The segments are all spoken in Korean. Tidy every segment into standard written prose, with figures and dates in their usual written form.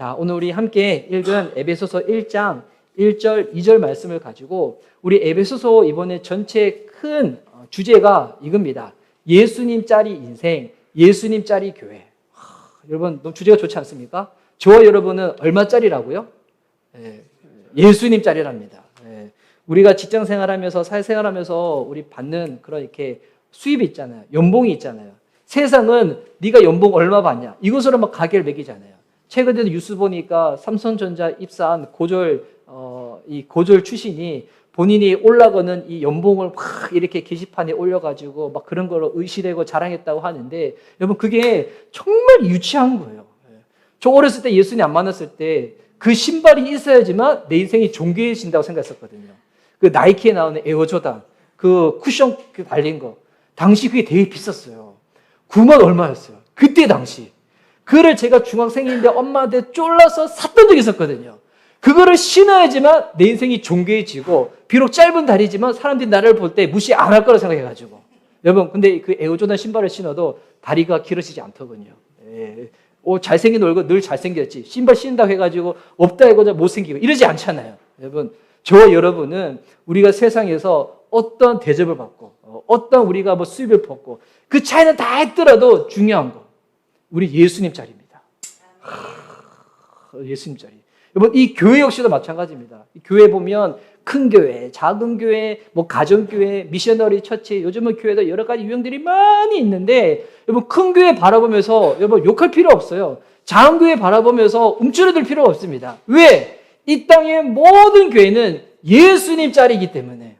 자, 오늘 우리 함께 읽은 에베소서 1장 1절, 2절 말씀을 가지고 우리 에베소서 이번에 전체 큰 주제가 이겁니다. 예수님짜리 인생, 예수님짜리 교회. 여러분, 너무 주제가 좋지 않습니까? 저와 여러분은 얼마짜리라고요? 예수님짜리랍니다. 우리가 직장 생활하면서 사회생활하면서 우리 받는 그런 이렇게 수입이 있잖아요. 연봉이 있잖아요. 세상은 네가 연봉 얼마 받냐? 이것으로 막 가게를 매기잖아요. 최근에도 뉴스 보니까 삼성전자 입사한 이 고졸 출신이 본인이 올라가는 이 연봉을 막 이렇게 게시판에 올려가지고 막 그런 걸로 의시되고 자랑했다고 하는데 여러분 그게 정말 유치한 거예요. 저 어렸을 때 예수님 안 만났을 때 그 신발이 있어야지만 내 인생이 존귀해진다고 생각했었거든요. 그 나이키에 나오는 에어조단, 그 쿠션 달린 거. 당시 그게 되게 비쌌어요. 9만 얼마였어요. 그때 당시. 그거를 제가 중학생인데 엄마한테 쫄라서 샀던 적이 있었거든요. 그거를 신어야지만 내 인생이 존귀해지고 비록 짧은 다리지만 사람들이 나를 볼 때 무시 안 할 거라고 생각해가지고. 여러분 근데 그 에어조단 신발을 신어도 다리가 길어지지 않더군요. 잘생긴 얼굴 늘 잘생겼지. 신발 신는다고 해가지고 없다 해고자 못생기고 이러지 않잖아요. 여러분 저와 여러분은 우리가 세상에서 어떤 대접을 받고 어떤 우리가 뭐 수입을 받고 그 차이는 다 했더라도 중요한 거 우리 예수님 자리입니다. 예수님 자리. 여러분 이 교회 역시도 마찬가지입니다. 이 교회 보면 큰 교회, 작은 교회, 뭐 가정교회, 미셔너리 처치 요즘은 교회도 여러 가지 유형들이 많이 있는데 여러분 큰 교회 바라보면서 여러분 욕할 필요 없어요. 작은 교회 바라보면서 움츠러들 필요가 없습니다. 왜? 이 땅의 모든 교회는 예수님 자리이기 때문에.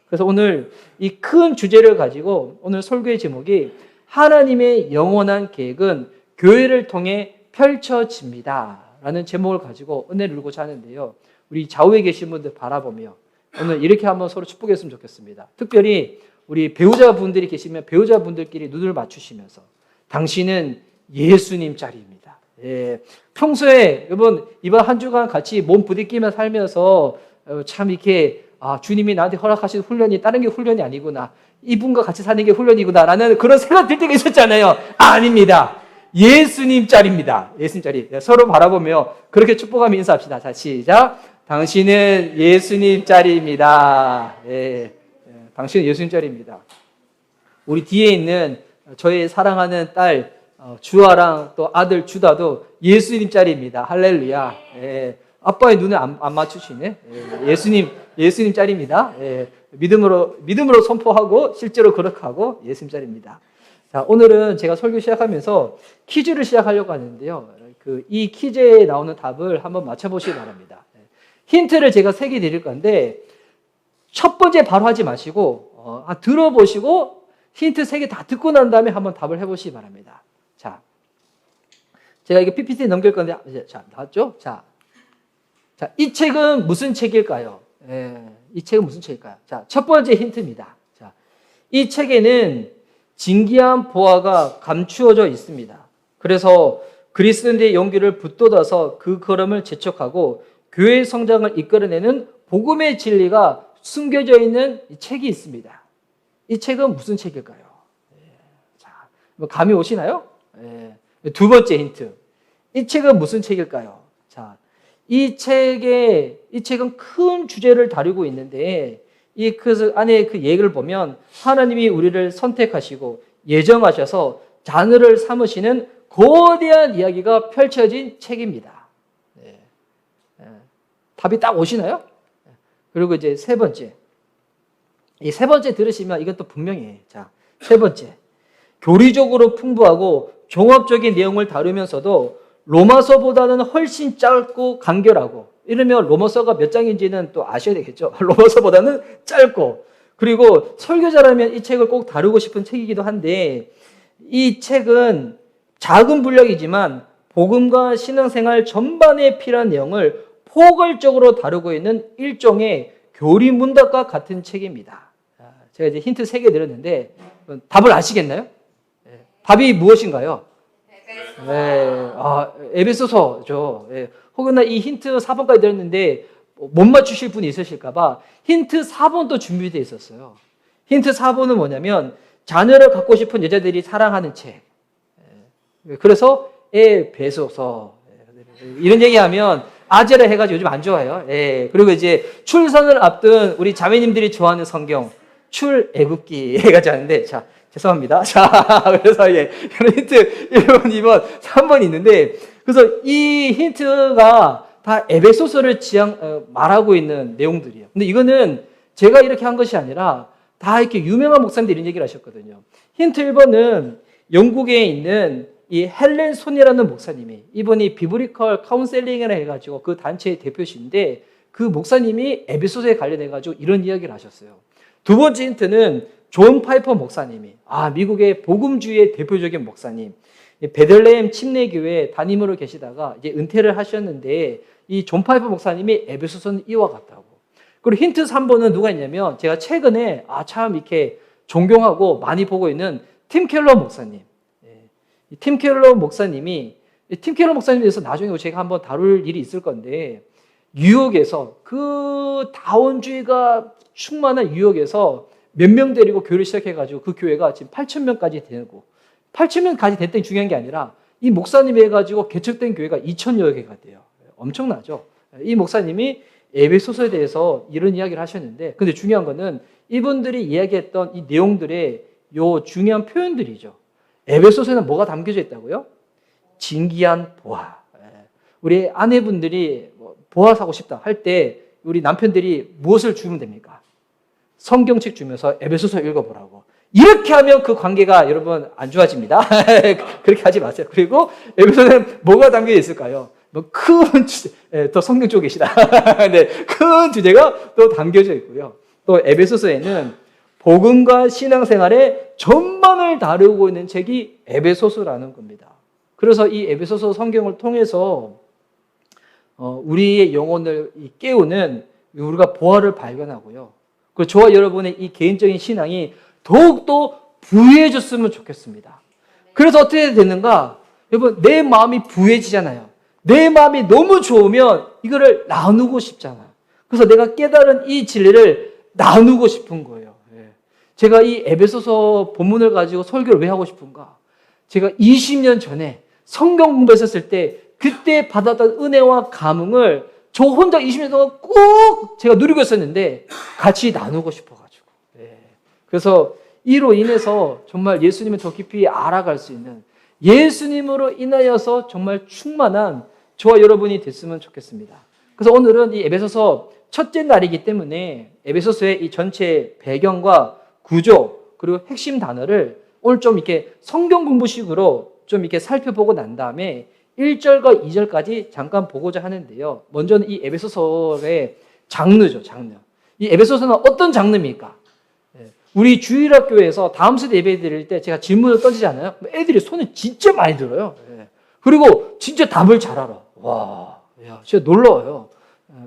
그래서 오늘 이 큰 주제를 가지고 오늘 설교의 제목이 하나님의 영원한 계획은 교회를 통해 펼쳐집니다 라는 제목을 가지고 은혜를 누리고자 하는데요. 우리 좌우에 계신 분들 바라보며 오늘 이렇게 한번 서로 축복했으면 좋겠습니다. 특별히 우리 배우자분들이 계시면 배우자분들끼리 눈을 맞추시면서 당신은 예수님 자리입니다. 평소에 여러분 이번 한 주간 같이 몸 부딪히며 살면서 참 이렇게 주님이 나한테 허락하신 훈련이 다른 게 훈련이 아니구나. 이분과 같이 사는 게 훈련이구나 라는 그런 생각 들 때가 있었잖아요. 아닙니다. 예수님 자리입니다. 예수님 자리. 서로 바라보며 그렇게 축복하며 인사합시다. 자, 시작. 당신은 예수님 자리입니다. 당신은 예수님 자리입니다. 우리 뒤에 있는 저의 사랑하는 딸 주아랑 또 아들 주다도 예수님 자리입니다. 할렐루야. 아빠의 눈에 안 맞추시네. 예수님 자리입니다. 믿음으로 선포하고 실제로 그렇게 예수님 자리입니다. 자, 오늘은 제가 설교 시작하면서 퀴즈를 시작하려고 하는데요. 이 퀴즈에 나오는 답을 한번 맞춰보시기 바랍니다. 힌트를 제가 3개 드릴 건데 첫 번째 바로 하지 마시고 들어보시고 힌트 3개 다 듣고 난 다음에 한번 답을 해보시기 바랍니다. 자, 제가 이게 PPT 넘길 건데 자, 나왔죠? 자, 이 책은 무슨 책일까요? 이 책은 무슨 책일까요? 자, 첫 번째 힌트입니다. 자, 이 책에는 진기한 보화가 감추어져 있습니다. 그래서 그리스도인의 용기를 붙돋아서 그 걸음을 재촉하고 교회의 성장을 이끌어내는 복음의 진리가 숨겨져 있는 이 책이 있습니다. 이 책은 무슨 책일까요? 자, 감이 오시나요? 두 번째 힌트. 이 책은 무슨 책일까요? 자, 이 책은 큰 주제를 다루고 있는데 그 안에 그 얘기를 보면 하나님이 우리를 선택하시고 예정하셔서 자녀를 삼으시는 거대한 이야기가 펼쳐진 책입니다. 답이 딱 오시나요? 그리고 이제 세 번째. 이 세 번째 들으시면 이건 또 분명히. 자, 세 번째. 교리적으로 풍부하고 종합적인 내용을 다루면서도 로마서보다는 훨씬 짧고 간결하고 이러면 로마서가 몇 장인지는 또 아셔야 되겠죠. 로마서보다는 짧고 그리고 설교자라면 이 책을 꼭 다루고 싶은 책이기도 한데 이 책은 작은 분량이지만 복음과 신앙생활 전반에 필요한 내용을 포괄적으로 다루고 있는 일종의 교리문답과 같은 책입니다. 제가 이제 힌트 3개 드렸는데 답을 아시겠나요? 답이 무엇인가요? 에베소서죠. 혹은 이 힌트 4번까지 드렸는데 못 맞추실 분이 있으실까봐 힌트 4번도 준비되어 있었어요. 힌트 4번은 뭐냐면 자녀를 갖고 싶은 여자들이 사랑하는 책. 그래서 에베소서. 이런 얘기하면 아재라 해가지고 요즘 안 좋아요. 예. 그리고 이제 출산을 앞둔 우리 자매님들이 좋아하는 성경, 출애굽기 해가지고 하는데, 자, 죄송합니다. 자, 그래서 예, 힌트 1번, 2번, 3번 있는데, 그래서 이 힌트가 다 에베소서를 말하고 있는 내용들이에요. 근데 이거는 제가 이렇게 한 것이 아니라 다 이렇게 유명한 목사님들이 이런 얘기를 하셨거든요. 힌트 1번은 영국에 있는 이 헬렌 손이라는 목사님이, 이분이 비브리컬 카운셀링이라 해가지고 그 단체의 대표신데, 그 목사님이 에베소서에 관련해가지고 이런 이야기를 하셨어요. 두 번째 힌트는 존 파이퍼 목사님이, 미국의 복음주의의 대표적인 목사님, 베들레헴 침례교회 담임으로 계시다가 이제 은퇴를 하셨는데, 이 존 파이퍼 목사님이 에베소서는 이와 같다고. 그리고 힌트 3번은 누가 있냐면, 제가 최근에 참 이렇게 존경하고 많이 보고 있는 팀 켈러 목사님. 팀 켈러 목사님에 대해서 나중에 제가 한번 다룰 일이 있을 건데, 뉴욕에서 그 다원주의가 충만한 뉴욕에서 몇 명 데리고 교회를 시작해가지고 그 교회가 지금 8,000명까지 되고, 8,000명까지 됐던 게 중요한 게 아니라 이 목사님이 해가지고 개척된 교회가 2,000여 개가 돼요. 엄청나죠? 이 목사님이 에베소서에 대해서 이런 이야기를 하셨는데, 근데 중요한 거는 이분들이 이야기했던 이 내용들의 요 중요한 표현들이죠. 에베소서에는 뭐가 담겨져 있다고요? 진귀한 보화. 우리 아내분들이 보화 사고 싶다 할 때 우리 남편들이 무엇을 주면 됩니까? 성경책 주면서 에베소서 읽어보라고. 이렇게 하면 그 관계가 여러분 안 좋아집니다. 그렇게 하지 마세요. 그리고 에베소서에는 뭐가 담겨 있을까요? 큰 주제, 또 성경 쪽에 계시다. 네, 큰 주제가 또 담겨져 있고요. 또 에베소서에는 복음과 신앙생활의 전반을 다루고 있는 책이 에베소서라는 겁니다. 그래서 이 에베소서 성경을 통해서 우리의 영혼을 깨우는 우리가 보화를 발견하고요. 그리고 저와 여러분의 이 개인적인 신앙이 더욱더 부유해졌으면 좋겠습니다. 그래서 어떻게 되는가? 여러분, 내 마음이 부유해지잖아요. 내 마음이 너무 좋으면 이거를 나누고 싶잖아요. 그래서 내가 깨달은 이 진리를 나누고 싶은 거예요. 제가 이 에베소서 본문을 가지고 설교를 왜 하고 싶은가? 제가 20년 전에 성경 공부했었을 때 그때 받았던 은혜와 감흥을 저 혼자 20년 동안 꼭 제가 누리고 있었는데 같이 나누고 싶어가지고. 그래서 이로 인해서 정말 예수님을 더 깊이 알아갈 수 있는, 예수님으로 인하여서 정말 충만한 저와 여러분이 됐으면 좋겠습니다. 그래서 오늘은 이 에베소서 첫째 날이기 때문에 에베소서의 이 전체 배경과 구조, 그리고 핵심 단어를 오늘 좀 이렇게 성경 공부식으로 좀 이렇게 살펴보고 난 다음에 1절과 2절까지 잠깐 보고자 하는데요. 먼저는 이 에베소서의 장르죠, 장르. 이 에베소서는 어떤 장르입니까? 우리 주일학교에서 다음 세대 예배 드릴 때 제가 질문을 던지잖아요. 애들이 손을 진짜 많이 들어요. 그리고 진짜 답을 잘 알아. 와, 야, 진짜 놀라워요.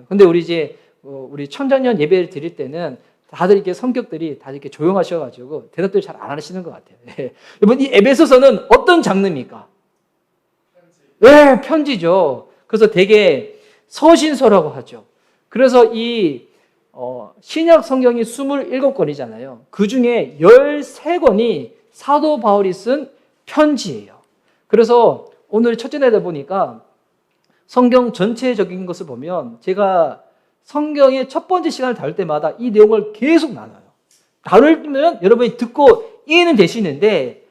근데 우리 청장년 예배를 드릴 때는 다들 이렇게 성격들이 다들 이렇게 조용하셔가지고 대답들 잘 안 하시는 것 같아요. 여러분, 이 에베소서는 어떤 장르입니까? 네, 편지죠. 그래서 되게 서신서라고 하죠. 그래서 이 신약 성경이 27권이잖아요. 그 중에 13권이 사도 바울이 쓴 편지예요. 그래서 오늘 첫째 날이다 보니까 성경 전체적인 것을 보면 제가 성경의 첫 번째 시간을 다룰 때마다 이 내용을 계속 나눠요. 다루면 여러분이 듣고 이해는 되시는데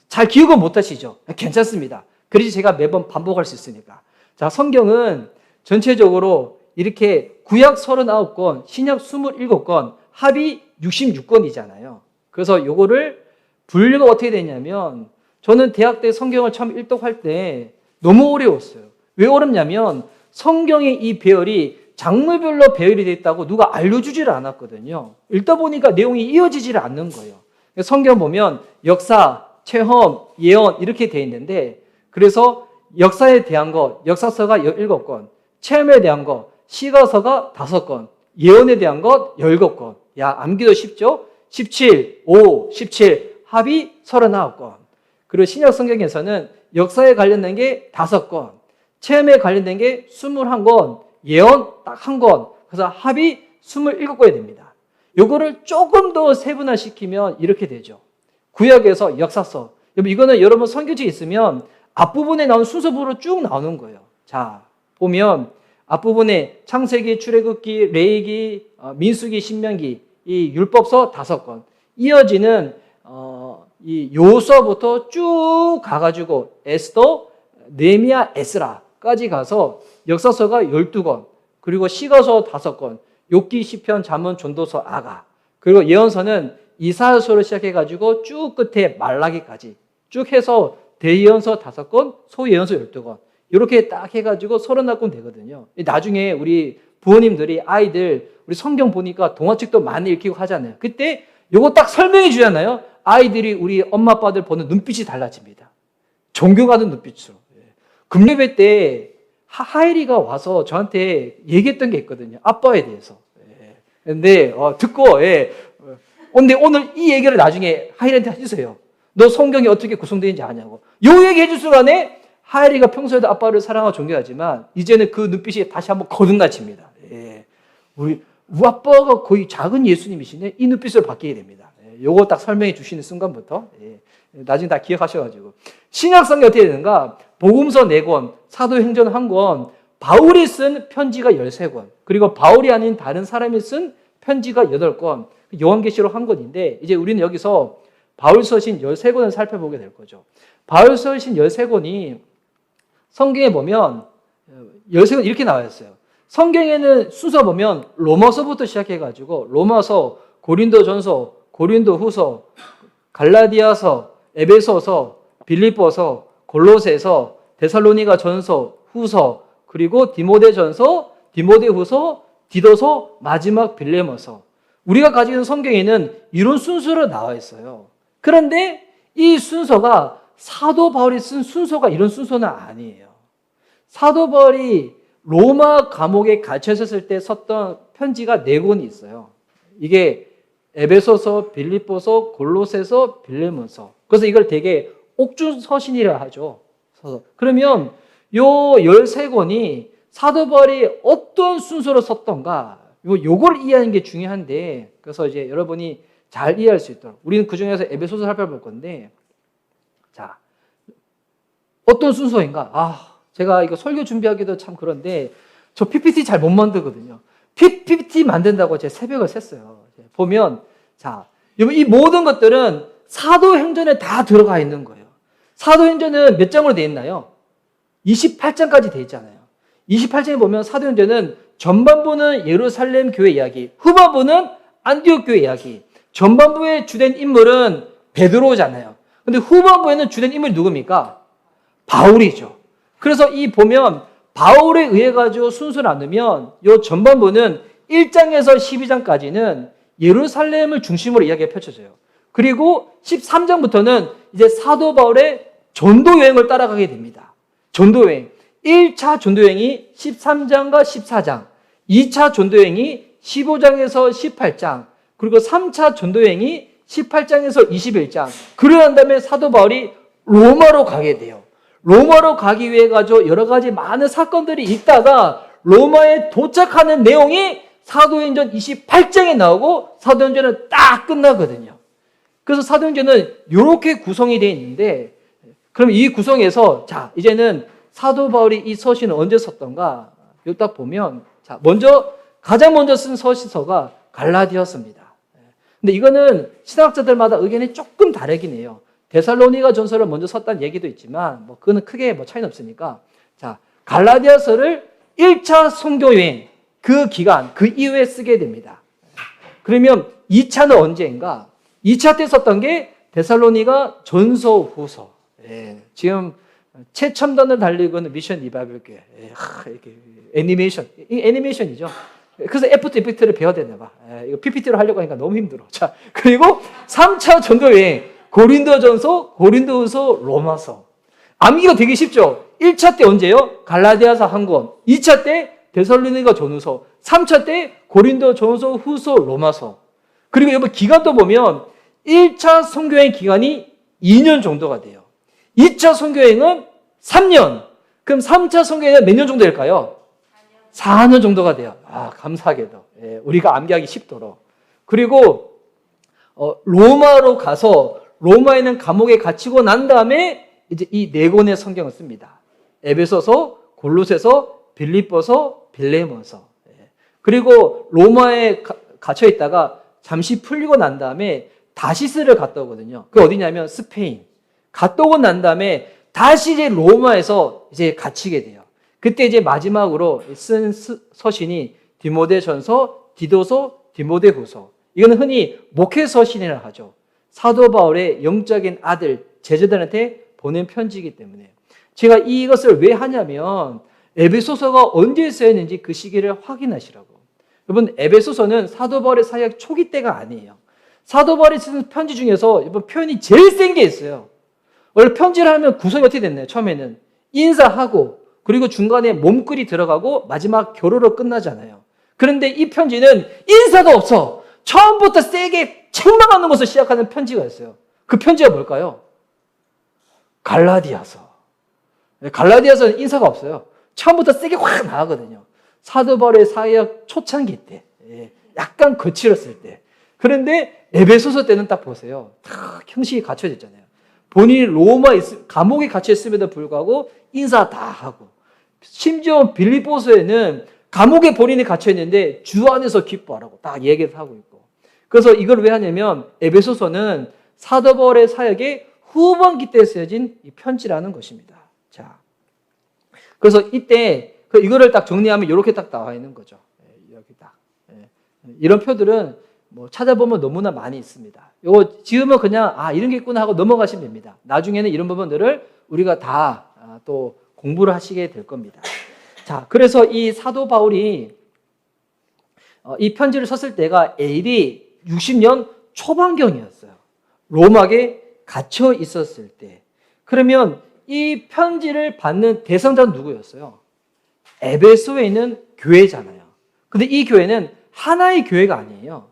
잘 기억은 못 하시죠? 괜찮습니다. 그래서 제가 매번 반복할 수 있으니까. 자, 성경은 전체적으로 이렇게 구약 39권, 신약 27권, 합이 66권이잖아요. 그래서 요거를 분류가 어떻게 되냐면, 저는 대학 때 성경을 처음 일독할 때 너무 어려웠어요. 왜 어렵냐면 성경의 이 배열이 장르별로 배열이 되어 있다고 누가 알려주지를 않았거든요. 읽다 보니까 내용이 이어지지를 않는 거예요. 성경 보면 역사, 체험, 예언 이렇게 되어 있는데, 그래서 역사에 대한 것, 역사서가 17권, 체험에 대한 것, 시가서가 5권, 예언에 대한 것 17권. 야, 암기도 쉽죠? 17, 5, 17, 합이 39권. 그리고 신약 성경에서는 역사에 관련된 게 5권, 체험에 관련된 게 21권, 예언 딱 1권. 그래서 합이 27권이 됩니다. 요거를 조금 더 세분화시키면 이렇게 되죠. 구약에서 역사서. 이거는 여러분 성경책에 있으면 앞부분에 나온 순서부로 쭉 나오는 거예요. 자, 보면 앞부분에 창세기, 출애굽기, 레위기, 민수기, 신명기 이 율법서 5권 이어지는 이 요서부터 쭉 가가지고 에스더, 느헤미야, 에스라까지 가서 역사서가 12권, 그리고 시가서 5권, 욥기, 시편, 잠언, 전도서, 아가, 그리고 예언서는 이사야서로 시작해가지고 쭉 끝에 말라기까지 쭉 해서 대예언서 5권, 소예언서 12권 이렇게 딱 해가지고 31권 되거든요. 나중에 우리 부모님들이 아이들 우리 성경 보니까 동화책도 많이 읽히고 하잖아요. 그때 요거 딱 설명해 주잖아요. 아이들이 우리 엄마 아빠들 보는 눈빛이 달라집니다. 존경하는 눈빛으로. 금요일 때 하엘이가 와서 저한테 얘기했던 게 있거든요. 아빠에 대해서. 근데 듣고 근데 오늘 이 얘기를 나중에 하엘이한테 해주세요. 너 성경이 어떻게 구성되는지 아냐고. 요 얘기 해줄 순간에 하엘이가 평소에도 아빠를 사랑하고 존경하지만 이제는 그 눈빛이 다시 한번 거듭나집니다. 우리 아빠가 거의 작은 예수님이시네. 이 눈빛으로 바뀌게 됩니다. 요거 딱 설명해 주시는 순간부터 나중에 다 기억하셔가지고 신약성경이 어떻게 되는가? 복음서 4권, 사도행전 1권, 바울이 쓴 편지가 13권, 그리고 바울이 아닌 다른 사람이 쓴 편지가 8권, 요한계시록 1권인데 이제 우리는 여기서 바울 서신 13권을 살펴보게 될 거죠. 바울 서신 13권이 성경에 보면 13권 이렇게 나와 있어요. 성경에는 순서 보면 로마서부터 시작해가지고 로마서, 고린도전서, 고린도후서, 갈라디아서, 에베소서, 빌립보서, 골로새서, 데살로니가 전서, 후서, 그리고 디모데전서, 디모데후서, 디도서, 마지막 빌레모서. 우리가 가지고 있는 성경에는 이런 순서로 나와 있어요. 그런데 이 순서가 사도 바울이 쓴 순서가 이런 순서는 아니에요. 사도 바울이 로마 감옥에 갇혀 있었을 때 썼던 편지가 4권이 있어요. 이게 에베소서, 빌립보서, 골로새서, 빌레몬서. 그래서 이걸 되게 옥중서신이라 하죠. 그러면 요 13권이 사도 바울이 어떤 순서로 썼던가 요걸 이해하는 게 중요한데, 그래서 이제 여러분이 잘 이해할 수 있도록 우리는 그 중에서 에베소서 살펴볼 건데, 자, 어떤 순서인가? 제가 이거 설교 준비하기도 참 그런데 저 PPT 잘 못 만들거든요. PPT 만든다고 제가 새벽을 샜어요. 보면 자, 이 모든 것들은 사도행전에 다 들어가 있는 거예요. 사도행전은 몇 장으로 되어 있나요? 28장까지 되어 있잖아요. 28장에 보면 사도행전은 전반부는 예루살렘 교회 이야기, 후반부는 안디옥 교회 이야기. 전반부의 주된 인물은 베드로잖아요. 근데 후반부에는 주된 인물이 누굽니까? 바울이죠. 그래서 이 보면 바울에 의해 가지고 순서를 나누면 요 전반부는 1장에서 12장까지는 예루살렘을 중심으로 이야기가 펼쳐져요. 그리고 13장부터는 이제 사도 바울의 전도 여행을 따라가게 됩니다. 전도 여행. 1차 전도 여행이 13장과 14장, 2차 전도 여행이 15장에서 18장, 그리고 3차 전도 여행이 18장에서 21장. 그러고 난 다음에 사도 바울이 로마로 가게 돼요. 로마로 가기 위해 가지고 여러 가지 많은 사건들이 있다가 로마에 도착하는 내용이 사도행전 28장에 나오고 사도행전은 딱 끝나거든요. 그래서 사도행전은 이렇게 구성이 되어 있는데, 그럼 이 구성에서 자, 이제는 사도 바울이 이 서신을 언제 썼던가? 이거 딱 보면 자, 가장 먼저 쓴 서신서가 갈라디아서입니다. 근데 이거는 신학자들마다 의견이 조금 다르긴 해요. 데살로니가 전서를 먼저 썼다는 얘기도 있지만 그거는 크게 차이는 없으니까, 자, 갈라디아서를 1차 선교 여행 그 기간 그 이후에 쓰게 됩니다. 그러면 2차는 언제인가? 2차 때 썼던 게 데살로니가 전서 후서. 지금 최첨단을 달리고 있는 미션 리바이벌 교회. 이렇게 애니메이션. 이 애니메이션이죠. 그래서 애프터 이펙트를 배워야 되나 봐. 이거 PPT로 하려고 하니까 너무 힘들어. 자, 그리고 3차 전도 여행. 고린도전서, 고린도후서, 로마서. 암기가 되게 쉽죠? 1차 때 언제요? 갈라디아서 1권. 2차 때 데살로니가 전후서. 3차 때 고린도 전서, 후서, 로마서. 그리고 여기 기간도 보면 1차 선교여행 기간이 2년 정도가 돼요. 2차 선교여행은 3년. 그럼 3차 선교여행은 몇 년 정도 될까요? 4년 정도가 돼요. 감사하게도. 우리가 암기하기 쉽도록. 그리고 로마로 가서 로마에 있는 감옥에 갇히고 난 다음에 이제 이 4권의 성경을 씁니다. 에베소서, 골로새서, 빌립보서, 빌레몬서. 그리고 로마에 갇혀 있다가 잠시 풀리고 난 다음에 다시스를 갔다 오거든요. 그게 어디냐면 스페인. 갔다 오고 난 다음에 다시 이제 로마에서 이제 갇히게 돼요. 그때 이제 마지막으로 쓴 서신이 디모데전서, 디도서, 디모데후서. 이거는 흔히 목회서신이라 하죠. 사도 바울의 영적인 아들 제자들한테 보낸 편지이기 때문에 제가 이것을 왜 하냐면 에베소서가 언제 쓰였는지 그 시기를 확인하시라고. 여러분 에베소서는 사도 바울의 사역 초기 때가 아니에요. 사도 바울이 쓴 편지 중에서 이번 표현이 제일 센 게 있어요. 원래 편지를 하면 구성이 어떻게 됐나요? 처음에는 인사하고 그리고 중간에 몸글이 들어가고 마지막 결호로 끝나잖아요. 그런데 이 편지는 인사도 없어. 처음부터 세게 책망하는 것을 시작하는 편지가 있어요. 그 편지가 뭘까요? 갈라디아서. 갈라디아서는 인사가 없어요. 처음부터 세게 확 나가거든요. 사도 바울의 사역 초창기 때, 약간 거칠었을 때. 그런데 에베소서 때는 딱 보세요. 다 형식이 갖춰져 있잖아요. 본인이 감옥에 갇혀 있음에도 불구하고 인사 다 하고, 심지어 빌립보서에는 감옥에 본인이 갇혀 있는데 주 안에서 기뻐하라고 딱 얘기를 하고 있고. 그래서 이걸 왜 하냐면 에베소서는 사도 바울의 사역의 후반기 때 쓰여진 이 편지라는 것입니다. 자, 그래서 이때 이거를 딱 정리하면 이렇게 딱 나와 있는 거죠. 여기 딱 이런 표들은 뭐 찾아보면 너무나 많이 있습니다. 이거 지금은 그냥 이런 게 있구나 하고 넘어가시면 됩니다. 나중에는 이런 부분들을 우리가 다 또 공부를 하시게 될 겁니다. 자, 그래서 이 사도 바울이 이 편지를 썼을 때가 AD 60년 초반경이었어요. 로마에 갇혀 있었을 때. 그러면 이 편지를 받는 대상자는 누구였어요? 에베소에 있는 교회잖아요. 근데 이 교회는 하나의 교회가 아니에요.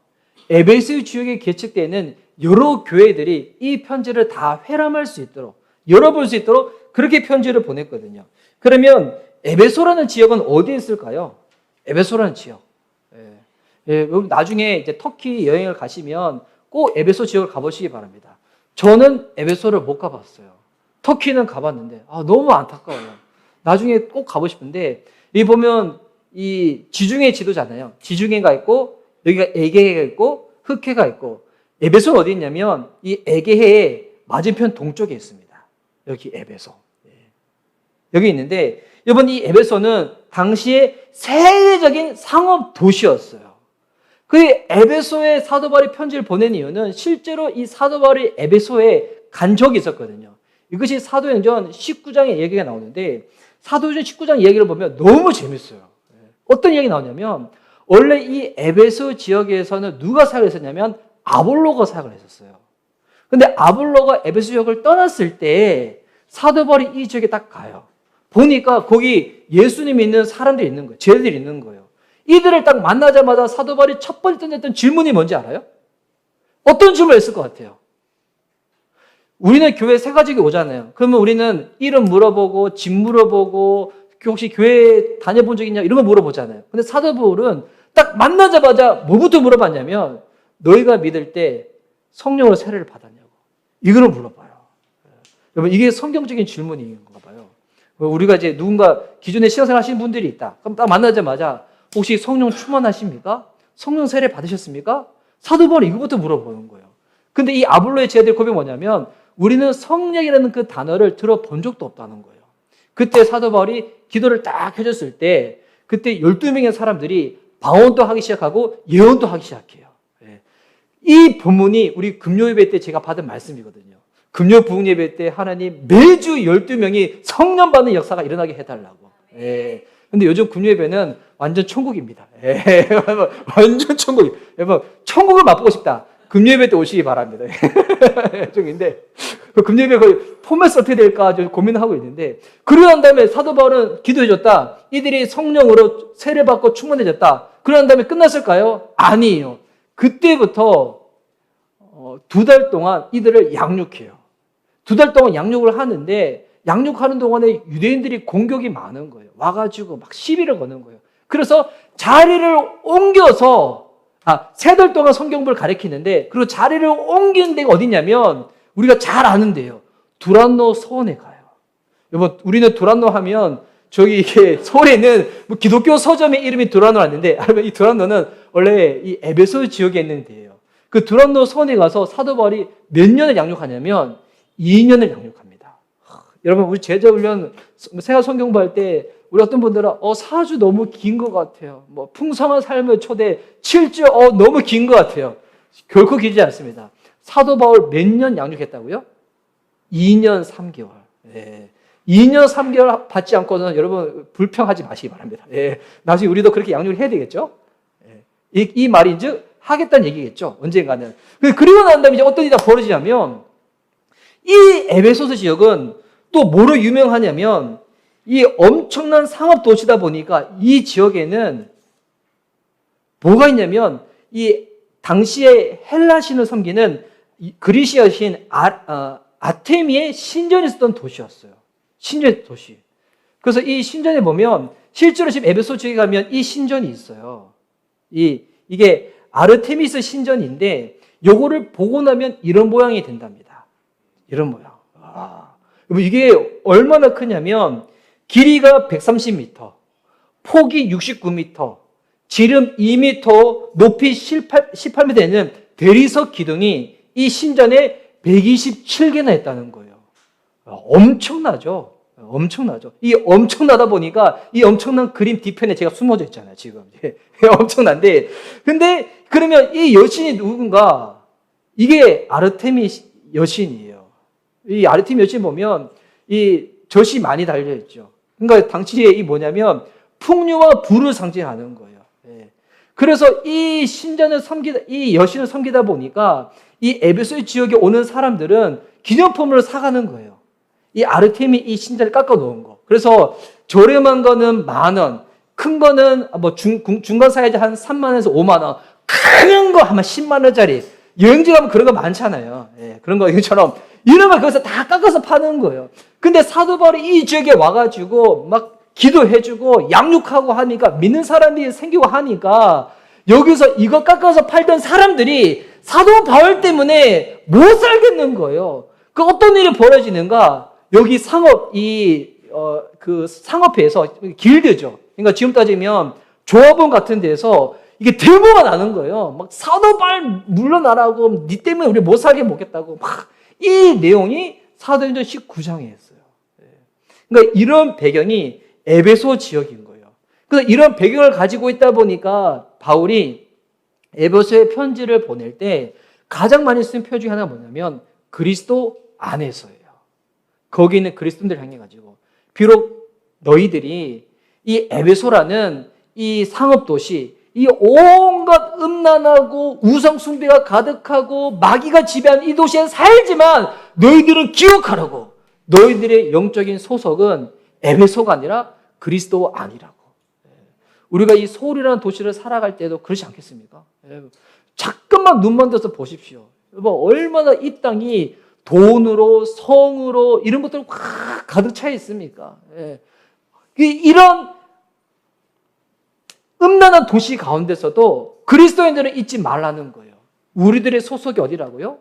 에베소 지역에 개척되어 있는 여러 교회들이 이 편지를 다 회람할 수 있도록, 열어볼 수 있도록 그렇게 편지를 보냈거든요. 그러면 에베소라는 지역은 어디에 있을까요? 에베소라는 지역. 나중에 이제 터키 여행을 가시면 꼭 에베소 지역을 가보시기 바랍니다. 저는 에베소를 못 가봤어요. 터키는 가봤는데 너무 안타까워요. 나중에 꼭 가고 싶은데 여기 보면 이 지중해 지도잖아요. 지중해가 있고 여기가 에게해가 있고 흑해가 있고 에베소는 어디 있냐면 이 에게해의 맞은편 동쪽에 있습니다. 여기 에베소. 여기 있는데 여러분 이 에베소는 당시에 세계적인 상업 도시였어요. 그 에베소에 사도 바울이 편지를 보낸 이유는 실제로 이 사도 바울이 에베소에 간 적이 있었거든요. 이것이 사도행전 19장의 얘기가 나오는데 사도행전 19장 얘기를 보면 너무 재밌어요. 어떤 얘기 나오냐면 원래 이 에베소 지역에서는 누가 사역을 했었냐면 아볼로가 사역을 했었어요. 근데 아볼로가 에베소 지역을 떠났을 때 사도 바울이 이 지역에 딱 가요. 보니까 거기 예수님 있는 사람들이 있는 거예요. 쟤들이 있는 거예요. 이들을 딱 만나자마자 사도 바울이 첫 번째 던졌던 질문이 뭔지 알아요? 어떤 질문을 했을 것 같아요? 우리는 교회 세 가지가 오잖아요. 그러면 우리는 이름 물어보고 집 물어보고 혹시 교회 다녀본 적 있냐 이런 거 물어보잖아요. 근데 사도 바울은 딱 만나자마자 뭐부터 물어봤냐면 너희가 믿을 때 성령으로 세례를 받았냐고. 이거를 물어봐요. 여러분 이게 성경적인 질문인가 봐요. 우리가 이제 누군가 기존에 신앙생활 하시는 분들이 있다. 그럼 딱 만나자마자 혹시 성령 충만하십니까? 성령 세례 받으셨습니까? 사도 바울이 이거부터 물어보는 거예요. 근데 이 아볼로의 제자들의 고백이 뭐냐면 우리는 성령이라는 그 단어를 들어본 적도 없다는 거예요. 그때 사도 바울이 기도를 딱 해줬을 때 그때 12명의 사람들이 방언도 하기 시작하고 예언도 하기 시작해요. 이 본문이 우리 금요예배 때 제가 받은 말씀이거든요. 금요 부흥 예배 때 하나님 매주 12명이 성령 받는 역사가 일어나게 해달라고. 근데 요즘 금요예배는 완전 천국입니다. 완전 천국. 여러분 천국을 맛보고 싶다. 금요예배 때 오시기 바랍니다. 중인데 금요예배 거의 포맷이 어떻게 될까 좀 고민하고 있는데 그러고 난 다음에 사도 바울은 기도해줬다. 이들이 성령으로 세례받고 충만해졌다. 그러고 난 다음에 끝났을까요? 아니에요. 그때부터 2달 동안 이들을 양육해요. 2달 동안 양육을 하는데 양육하는 동안에 유대인들이 공격이 많은 거예요. 와가지고 막 시비를 거는 거예요. 그래서 자리를 옮겨서 3달 동안 성경을 가르치는데 그리고 자리를 옮기는 데가 어디냐면 우리가 잘 아는 데요. 두란노 서원에 가요. 여러분 우리는 두란노 하면 저기 이게 서울에는 뭐 기독교 서점의 이름이 두란노라는데, 여러분 이 두란노는 원래 이 에베소 지역에 있는 데예요. 그 두란노 선에 가서 사도 바울이 몇 년을 양육하냐면 2년을 양육합니다. 여러분 우리 제자훈련 생활 성경 공부할 때 우리 어떤 분들은 4주 너무 긴 것 같아요. 뭐 풍성한 삶의 초대 7주 너무 긴 것 같아요. 결코 길지 않습니다. 사도 바울 몇 년 양육했다고요? 2년 3개월. 예. 2년 3개월 받지 않고는 여러분 불평하지 마시기 바랍니다. 예. 나중에 우리도 그렇게 양육을 해야 되겠죠? 예. 이 말이 즉 하겠다는 얘기겠죠. 언젠가는. 그리고 난 다음에 이제 어떤 일이 다 벌어지냐면 이 에베소서 지역은 또 뭐로 유명하냐면 이 엄청난 상업 도시다 보니까 이 지역에는 뭐가 있냐면 이 당시에 헬라 신을 섬기는 그리시아 신 아테미의 신전이 있었던 도시였어요. 신전 도시. 그래서 이 신전에 보면 실제로 지금 에베소 지역에 가면 이 신전이 있어요. 이게 아르테미스 신전인데 요거를 보고 나면 이런 모양이 된답니다. 이런 모양. 이게 얼마나 크냐면 길이가 130m, 폭이 69m, 지름 2m, 높이 18m 되는 대리석 기둥이 이 신전에 127개나 있다는 거예요. 엄청나죠? 엄청나죠? 이 엄청나다 보니까 이 엄청난 그림 뒤편에 제가 숨어져 있잖아요, 지금. 엄청난데. 근데 그러면 이 여신이 누군가? 이게 아르테미 여신이에요. 이 아르테미 여신 보면 이 젖이 많이 달려있죠. 그러니까 당시에 이 뭐냐면 풍류와 부를 상징하는 거예요. 그래서 이 신전을 이 여신을 섬기다 보니까 이 에베소 지역에 오는 사람들은 기념품을 사가는 거예요. 이 아르테미 이 신전을 깎아 놓은 거. 그래서 저렴한 거는 10,000원, 큰 거는 뭐 중간 사이즈 한 30,000원에서 50,000원, 큰 거 아마 100,000원짜리. 여행지 가면 그런 거 많잖아요. 그런 거 이처럼 이런 걸 거기서 다 깎아서 파는 거예요. 근데 사도 바울이 이 지역에 와가지고 막 기도해주고 양육하고 하니까 믿는 사람들이 생기고 하니까 여기서 이거 깎아서 팔던 사람들이 사도 바울 때문에 못 살겠는 거예요. 그 어떤 일이 벌어지는가? 여기 그 상업회에서 길드죠. 그러니까 지금 따지면 조합원 같은 데서 이게 데모가 나는 거예요. 막 사도 바울 물러나라고, 니 때문에 우리 못 살게 먹겠다고 막 이 내용이 사도행전 19장에 했어요. 그러니까 이런 배경이 에베소 지역인 거예요. 그래서 이런 배경을 가지고 있다 보니까 바울이 에베소에 편지를 보낼 때 가장 많이 쓰는 표 중에 하나가 뭐냐면 그리스도 안에서예요. 거기 있는 그리스도인들 향해 가지고 비록 너희들이 이 에베소라는 이 상업도시, 이 온갖 음란하고 우상숭배가 가득하고 마귀가 지배한 이 도시에 살지만 너희들은 기억하라고. 너희들의 영적인 소속은 에베소가 아니라 그리스도 아니라고. 우리가 이 서울이라는 도시를 살아갈 때도 그렇지 않겠습니까? 잠깐만 눈만 떠서 보십시오. 얼마나 이 땅이 돈으로 성으로 이런 것들 확 가득 차 있습니까? 이런 음란한 도시 가운데서도 그리스도인들은 잊지 말라는 거예요. 우리들의 소속이 어디라고요?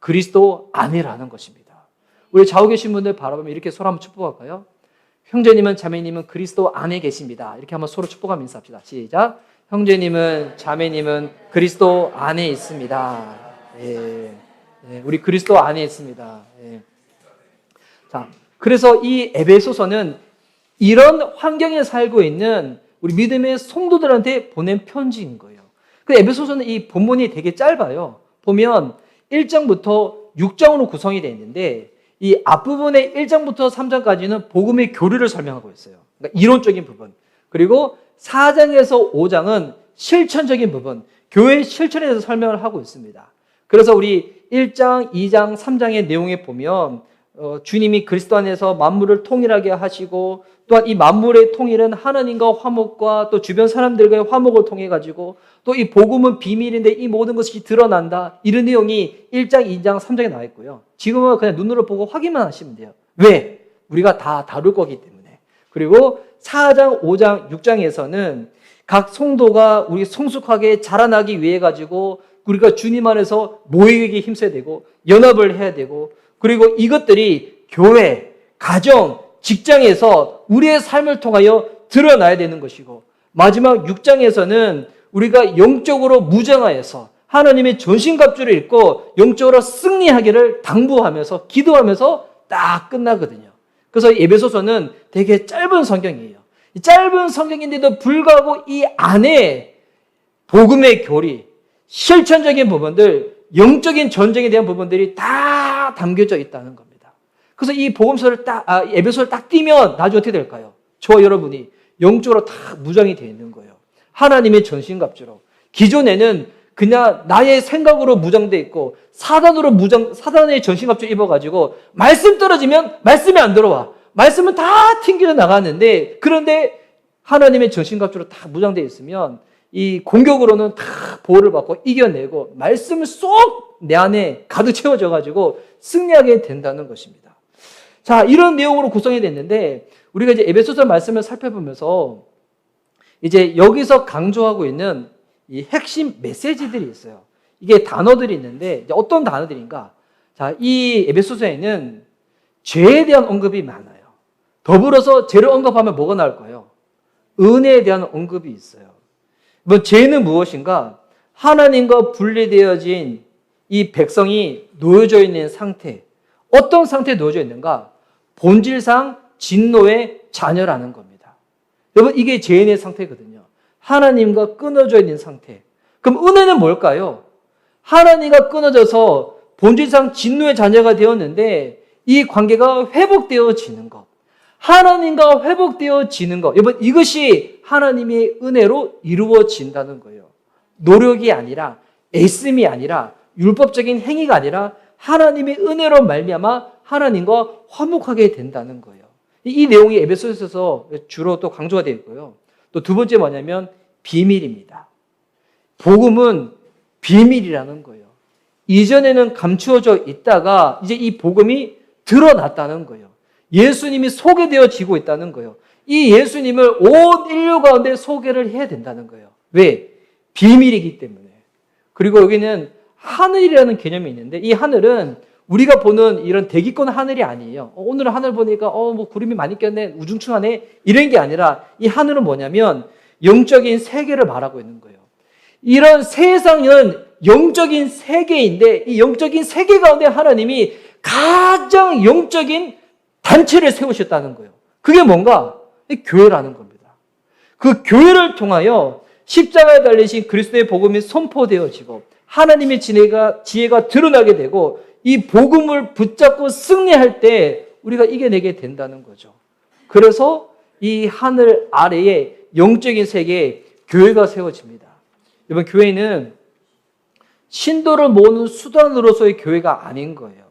그리스도 안에라는 것입니다. 우리 좌우 계신 분들 바라보면 이렇게 서로 한번 축복할까요? 형제님은 자매님은 그리스도 안에 계십니다. 이렇게 한번 서로 축복하며 인사합시다. 시작. 형제님은 자매님은 그리스도 안에 있습니다. 우리 그리스도 안에 있습니다. 자, 그래서 이 에베소서는 이런 환경에 살고 있는 우리 믿음의 성도들한테 보낸 편지인 거예요. 그 에베소서는 이 본문이 되게 짧아요. 보면 1장부터 6장으로 구성이 되어 있는데 이 앞부분의 1장부터 3장까지는 복음의 교리를 설명하고 있어요. 그러니까 이론적인 부분. 그리고 4장에서 5장은 실천적인 부분, 교회의 실천에 대해서 설명을 하고 있습니다. 그래서 우리 1장, 2장, 3장의 내용에 보면 주님이 그리스도 안에서 만물을 통일하게 하시고 또한 이 만물의 통일은 하나님과 화목과 또 주변 사람들과의 화목을 통해 가지고 또 이 복음은 비밀인데 이 모든 것이 드러난다. 이런 내용이 1장, 2장, 3장에 나와 있고요. 지금은 그냥 눈으로 보고 확인만 하시면 돼요. 왜? 우리가 다 다룰 거기 때문에. 그리고 4장, 5장, 6장에서는 각 성도가 우리 성숙하게 자라나기 위해 가지고 우리가 주님 안에서 모이게 힘써야 되고 연합을 해야 되고 그리고 이것들이 교회, 가정, 직장에서 우리의 삶을 통하여 드러나야 되는 것이고, 마지막 6장에서는 우리가 영적으로 무장하여서 하나님의 전신갑주를 입고 영적으로 승리하기를 당부하면서 기도하면서 딱 끝나거든요. 그래서 에베소서는 되게 짧은 성경이에요. 짧은 성경인데도 불구하고 이 안에 복음의 교리, 실천적인 부분들, 영적인 전쟁에 대한 부분들이 다 담겨져 있다는 겁니다. 그래서 이 복음서를 에베소를 딱 띄면 나중에 어떻게 될까요? 저와 여러분이 영적으로 다 무장이 되어 있는 거예요. 하나님의 전신갑주로. 기존에는 그냥 나의 생각으로 무장되어 있고 사단의 전신갑주 입어가지고 말씀 떨어지면 말씀이 안 들어와. 말씀은 다 튕겨 나가는데, 그런데 하나님의 전신갑주로 다 무장되어 있으면 이 공격으로는 다 보호를 받고 이겨내고 말씀을 쏙 내 안에 가득 채워져가지고 승리하게 된다는 것입니다. 자, 이런 내용으로 구성이 됐는데 우리가 이제 에베소서 말씀을 살펴보면서 이제 여기서 강조하고 있는 이 핵심 메시지들이 있어요. 이게 단어들이 있는데 이제 어떤 단어들인가? 자, 이 에베소서에는 죄에 대한 언급이 많아요. 더불어서 죄를 언급하면 뭐가 나올까요? 은혜에 대한 언급이 있어요. 죄는 무엇인가? 하나님과 분리되어진 이 백성이 놓여져 있는 상태. 어떤 상태에 놓여져 있는가? 본질상 진노의 자녀라는 겁니다. 여러분, 이게 죄인의 상태거든요. 하나님과 끊어져 있는 상태. 그럼 은혜는 뭘까요? 하나님과 끊어져서 본질상 진노의 자녀가 되었는데 이 관계가 회복되어지는 것. 하나님과 회복되어지는 것. 여러분, 이것이 하나님의 은혜로 이루어진다는 거예요. 노력이 아니라, 애씀이 아니라, 율법적인 행위가 아니라 하나님의 은혜로 말미암아 하나님과 화목하게 된다는 거예요. 이 내용이 에베소서에서 주로 또 강조가 되어 있고요. 또 두 번째 뭐냐면 비밀입니다. 복음은 비밀이라는 거예요. 이전에는 감추어져 있다가 이제 이 복음이 드러났다는 거예요. 예수님이 소개되어지고 있다는 거예요. 이 예수님을 온 인류 가운데 소개를 해야 된다는 거예요. 왜? 비밀이기 때문에. 그리고 여기는 하늘이라는 개념이 있는데 이 하늘은 우리가 보는 이런 대기권 하늘이 아니에요. 오늘 하늘 보니까 뭐 구름이 많이 꼈네, 우중충하네, 이런 게 아니라 이 하늘은 뭐냐면 영적인 세계를 말하고 있는 거예요. 이런 세상은 영적인 세계인데 이 영적인 세계 가운데 하나님이 가장 영적인 단체를 세우셨다는 거예요. 그게 뭔가? 교회라는 겁니다. 그 교회를 통하여 십자가에 달리신 그리스도의 복음이 선포되어지고 하나님의 지혜가 드러나게 되고 이 복음을 붙잡고 승리할 때 우리가 이겨내게 된다는 거죠. 그래서 이 하늘 아래에 영적인 세계에 교회가 세워집니다. 여러분, 교회는 신도를 모으는 수단으로서의 교회가 아닌 거예요.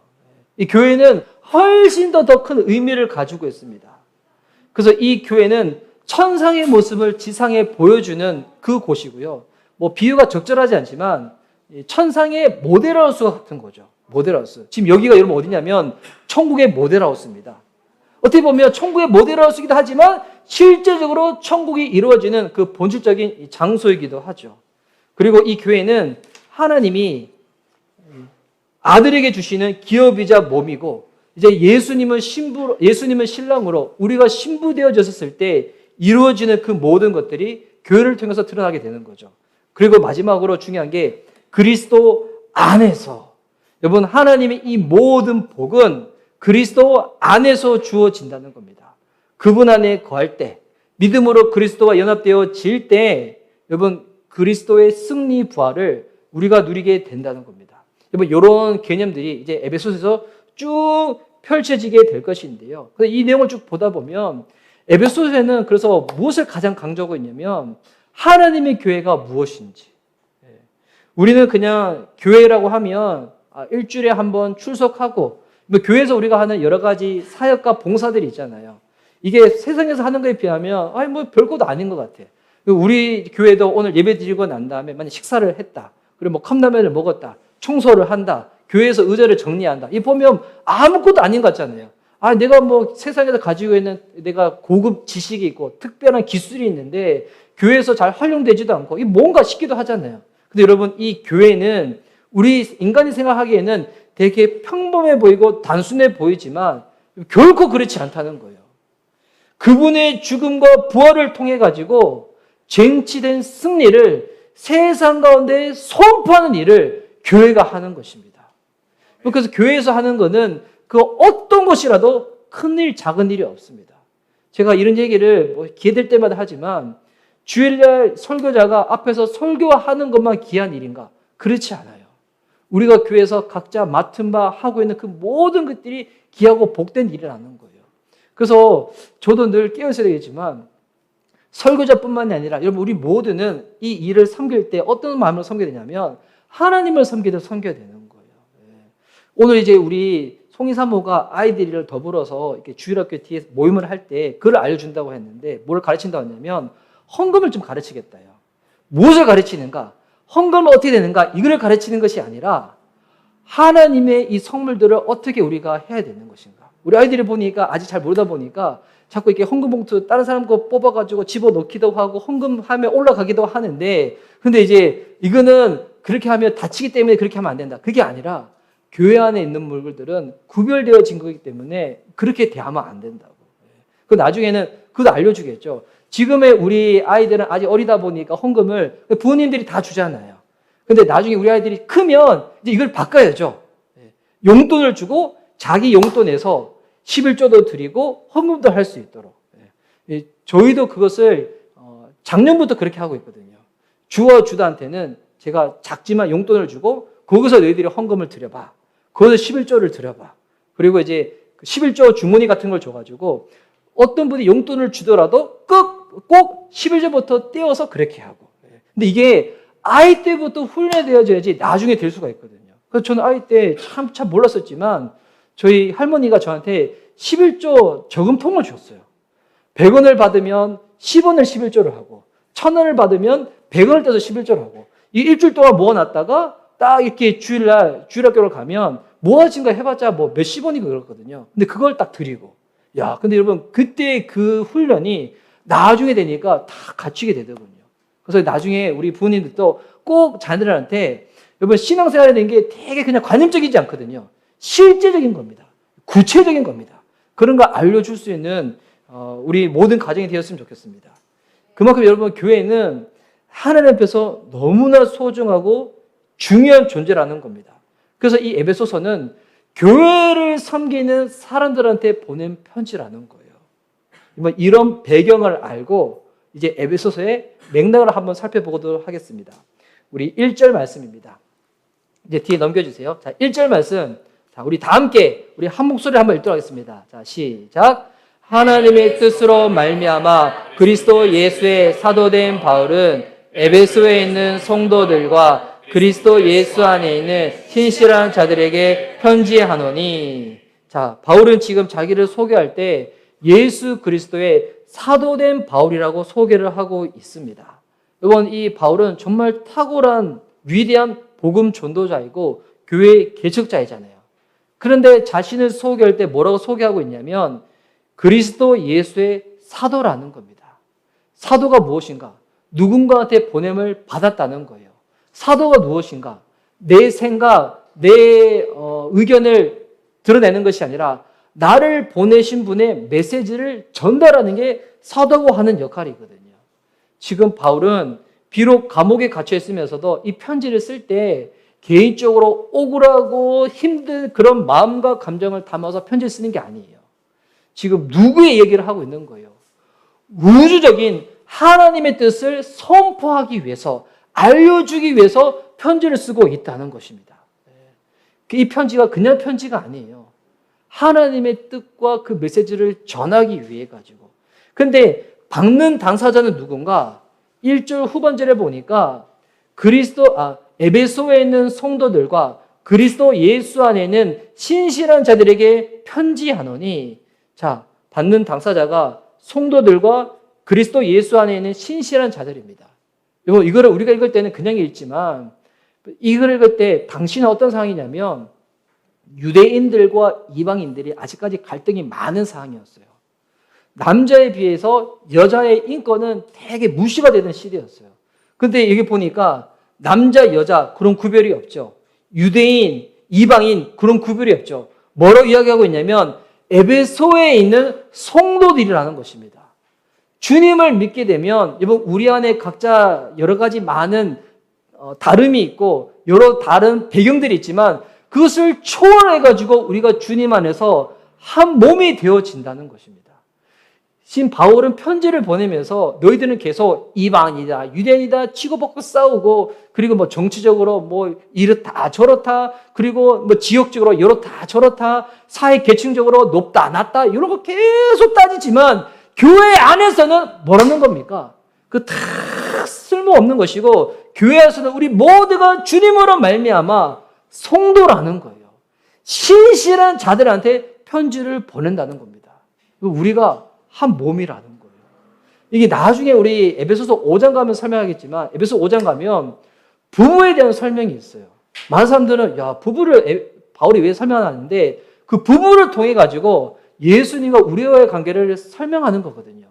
이 교회는 훨씬 더 큰 의미를 가지고 있습니다. 그래서 이 교회는 천상의 모습을 지상에 보여주는 그 곳이고요. 비유가 적절하지 않지만 천상의 모델하우스 같은 거죠. 모델하우스. 지금 여기가 여러분 어디냐면 천국의 모델하우스입니다. 어떻게 보면 천국의 모델하우스이기도 하지만 실제적으로 천국이 이루어지는 그 본질적인 장소이기도 하죠. 그리고 이 교회는 하나님이 아들에게 주시는 기업이자 몸이고 이제 예수님은 신랑으로 우리가 신부되어졌을 때 이루어지는 그 모든 것들이 교회를 통해서 드러나게 되는 거죠. 그리고 마지막으로 중요한 게 그리스도 안에서, 여러분, 하나님의 이 모든 복은 그리스도 안에서 주어진다는 겁니다. 그분 안에 거할 때, 믿음으로 그리스도와 연합되어질 때, 여러분, 그리스도의 승리 부활을 우리가 누리게 된다는 겁니다. 여러분, 이런 개념들이 이제 에베소서에서 쭉 펼쳐지게 될 것인데요. 그래서 이 내용을 쭉 보다 보면 에베소서에는 그래서 무엇을 가장 강조하고 있냐면 하나님의 교회가 무엇인지. 우리는 그냥 교회라고 하면 일주일에 한 번 출석하고 교회에서 우리가 하는 여러 가지 사역과 봉사들이 있잖아요. 이게 세상에서 하는 거에 비하면 별것도 아닌 것 같아. 우리 교회도 오늘 예배 드리고 난 다음에 만약 식사를 했다. 그리고 컵라면을 먹었다. 청소를 한다. 교회에서 의자를 정리한다. 이 보면 아무것도 아닌 것 같잖아요. 내가 세상에서 가지고 있는 내가 고급 지식이 있고 특별한 기술이 있는데 교회에서 잘 활용되지도 않고 이 뭔가 싶기도 하잖아요. 근데 여러분, 이 교회는 우리 인간이 생각하기에는 되게 평범해 보이고 단순해 보이지만 결코 그렇지 않다는 거예요. 그분의 죽음과 부활을 통해 가지고 쟁취된 승리를 세상 가운데 선포하는 일을 교회가 하는 것입니다. 그래서 교회에서 하는 것은 그 어떤 것이라도 큰 일, 작은 일이 없습니다. 제가 이런 얘기를 기회될 때마다 하지만 주일날 설교자가 앞에서 설교하는 것만 귀한 일인가? 그렇지 않아요. 우리가 교회에서 각자 맡은 바 하고 있는 그 모든 것들이 귀하고 복된 일이라는 거예요. 그래서 저도 늘 깨어있어야 되겠지만 설교자뿐만이 아니라 여러분 우리 모두는 이 일을 섬길 때 어떤 마음으로 섬겨야 되냐면 하나님을 섬기듯 섬겨야 되는 거예요. 오늘 이제 우리 송이사모가 아이들을 더불어서 이렇게 주일학교 뒤에 모임을 할 때 그걸 알려준다고 했는데 뭘 가르친다고 했냐면 헌금을 좀 가르치겠다요. 무엇을 가르치는가? 헌금은 어떻게 되는가? 이걸 가르치는 것이 아니라 하나님의 이 선물들을 어떻게 우리가 해야 되는 것인가? 우리 아이들이 보니까 아직 잘 모르다 보니까 자꾸 이렇게 헌금 봉투 다른 사람 거 뽑아가지고 집어넣기도 하고 헌금하면 올라가기도 하는데 근데 이제 이거는 그렇게 하면 다치기 때문에 그렇게 하면 안 된다. 그게 아니라 교회 안에 있는 물건들은 구별되어진 거기 때문에 그렇게 대하면 안 된다고. 그 나중에는 그것도 알려주겠죠. 지금의 우리 아이들은 아직 어리다 보니까 헌금을 부모님들이 다 주잖아요. 근데 나중에 우리 아이들이 크면 이제 이걸 바꿔야죠. 용돈을 주고 자기 용돈에서 11조도 드리고 헌금도 할 수 있도록. 저희도 그것을 작년부터 그렇게 하고 있거든요. 주와 주다한테는 제가 작지만 용돈을 주고 거기서 너희들이 헌금을 드려봐. 거기서 11조를 드려봐. 그리고 이제 11조 주머니 같은 걸 줘가지고 어떤 분이 용돈을 주더라도 꼭 11조부터 떼어서 그렇게 하고. 근데 이게 아이 때부터 훈련되어져야지 나중에 될 수가 있거든요. 그래서 저는 아이 때 참 몰랐었지만 저희 할머니가 저한테 11조 저금통을 줬어요. 100원을 받으면 10원을 11조를 하고 1000원을 받으면 100원을 떼서 11조를 하고 이 일주일 동안 모아놨다가 딱 이렇게 주일학교를 가면 모아진 거 해봤자 뭐 몇십 원이고 그렇거든요. 근데 그걸 딱 드리고 근데 여러분 그때 그 훈련이 나중에 되니까 다 갖추게 되더군요. 그래서 나중에 우리 부모님들도 꼭 자녀들한테 여러분 신앙생활에 대한 게 되게 그냥 관념적이지 않거든요. 실제적인 겁니다. 구체적인 겁니다. 그런 거 알려줄 수 있는 우리 모든 가정이 되었으면 좋겠습니다. 그만큼 여러분 교회는 하나님 앞에서 너무나 소중하고 중요한 존재라는 겁니다. 그래서 이 에베소서는 교회를 섬기는 사람들한테 보낸 편지라는 거예요. 이런 배경을 알고 이제 에베소서의 맥락을 한번 살펴보도록 하겠습니다. 우리 1절 말씀입니다. 이제 뒤에 넘겨주세요. 자, 1절 말씀. 자, 우리 다 함께 우리 한 목소리 한번 읽도록 하겠습니다. 자, 시작. 하나님의 뜻으로 말미암아 그리스도 예수의 사도된 바울은 에베소에 있는 성도들과 그리스도 예수 안에 있는 신실한 자들에게 편지하노니. 자, 바울은 지금 자기를 소개할 때 예수 그리스도의 사도된 바울이라고 소개를 하고 있습니다. 여러분, 이 바울은 정말 탁월한 위대한 복음 전도자이고 교회 개척자이잖아요. 그런데 자신을 소개할 때 뭐라고 소개하고 있냐면 그리스도 예수의 사도라는 겁니다. 사도가 무엇인가? 누군가한테 보냄을 받았다는 거예요. 사도가 무엇인가? 내 생각, 내 의견을 드러내는 것이 아니라 나를 보내신 분의 메시지를 전달하는 게 사도가 하는 역할이거든요. 지금 바울은 비록 감옥에 갇혀 있으면서도 이 편지를 쓸 때 개인적으로 억울하고 힘든 그런 마음과 감정을 담아서 편지를 쓰는 게 아니에요. 지금 누구의 얘기를 하고 있는 거예요? 우주적인 하나님의 뜻을 선포하기 위해서, 알려주기 위해서 편지를 쓰고 있다는 것입니다. 이 편지가 그냥 편지가 아니에요. 하나님의 뜻과 그 메시지를 전하기 위해 가지고. 근데 받는 당사자는 누군가? 1절 후반절에 보니까 에베소에 있는 성도들과 그리스도 예수 안에 있는 신실한 자들에게 편지하노니. 자, 받는 당사자가 성도들과 그리스도 예수 안에 있는 신실한 자들입니다. 이거를 우리가 읽을 때는 그냥 읽지만 이걸 읽을 때 당시는 어떤 상황이냐면 유대인들과 이방인들이 아직까지 갈등이 많은 상황이었어요. 남자에 비해서 여자의 인권은 되게 무시가 되는 시대였어요. 근데 여기 보니까 남자, 여자 그런 구별이 없죠. 유대인, 이방인 그런 구별이 없죠. 뭐라고 이야기하고 있냐면 에베소에 있는 성도들이라는 것입니다. 주님을 믿게 되면 여러분 우리 안에 각자 여러 가지 많은 다름이 있고 여러 다른 배경들이 있지만 그것을 초월해가지고 우리가 주님 안에서 한 몸이 되어진다는 것입니다. 지금 바울은 편지를 보내면서 너희들은 계속 이방이다, 유대인이다 치고받고 싸우고 그리고 뭐 정치적으로 뭐 이렇다 저렇다 그리고 뭐 지역적으로 이렇다 저렇다 사회 계층적으로 높다 낮다 이런 거 계속 따지지만 교회 안에서는 뭐라는 겁니까? 그 다 쓸모없는 것이고 교회에서는 우리 모두가 주님으로 말미암아 성도라는 거예요. 신실한 자들한테 편지를 보낸다는 겁니다. 우리가 한 몸이라는 거예요. 이게 나중에 우리 에베소서 5장 가면 설명하겠지만 에베소 5장 가면 부부에 대한 설명이 있어요. 많은 사람들은 야 부부를 바울이 왜 설명하는데 그 부부를 통해 가지고 예수님과 우리와의 관계를 설명하는 거거든요.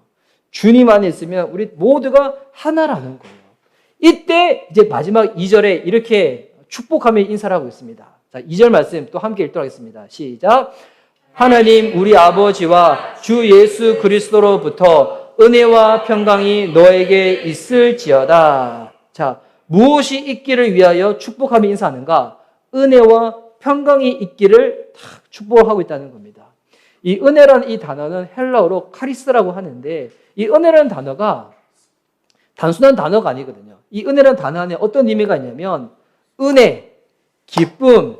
주님 안에 있으면 우리 모두가 하나라는 거예요. 이때 이제 마지막 2절에 이렇게 축복하며 인사를 하고 있습니다. 자, 2절 말씀 또 함께 읽도록 하겠습니다. 시작. 하나님 우리 아버지와 주 예수 그리스도로부터 은혜와 평강이 너에게 있을지어다. 자, 무엇이 있기를 위하여 축복하며 인사하는가? 은혜와 평강이 있기를 축복하고 있다는 겁니다. 이 은혜라는 이 단어는 헬라어로 카리스라고 하는데 이 은혜라는 단어가 단순한 단어가 아니거든요. 이 은혜라는 단어 안에 어떤 의미가 있냐면 은혜, 기쁨,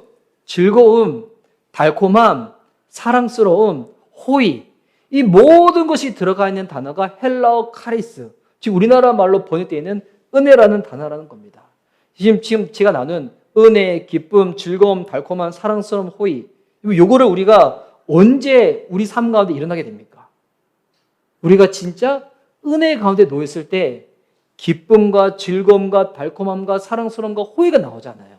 즐거움, 달콤함, 사랑스러움, 호의 이 모든 것이 들어가 있는 단어가 헬라어 카리스 즉 우리나라 말로 번역되어 있는 은혜라는 단어라는 겁니다. 지금 제가 나눈 은혜, 기쁨, 즐거움, 달콤한 사랑스러움, 호의 요거를 우리가 언제 우리 삶 가운데 일어나게 됩니까? 우리가 진짜 은혜 가운데 놓였을 때 기쁨과 즐거움과 달콤함과 사랑스러움과 호의가 나오잖아요.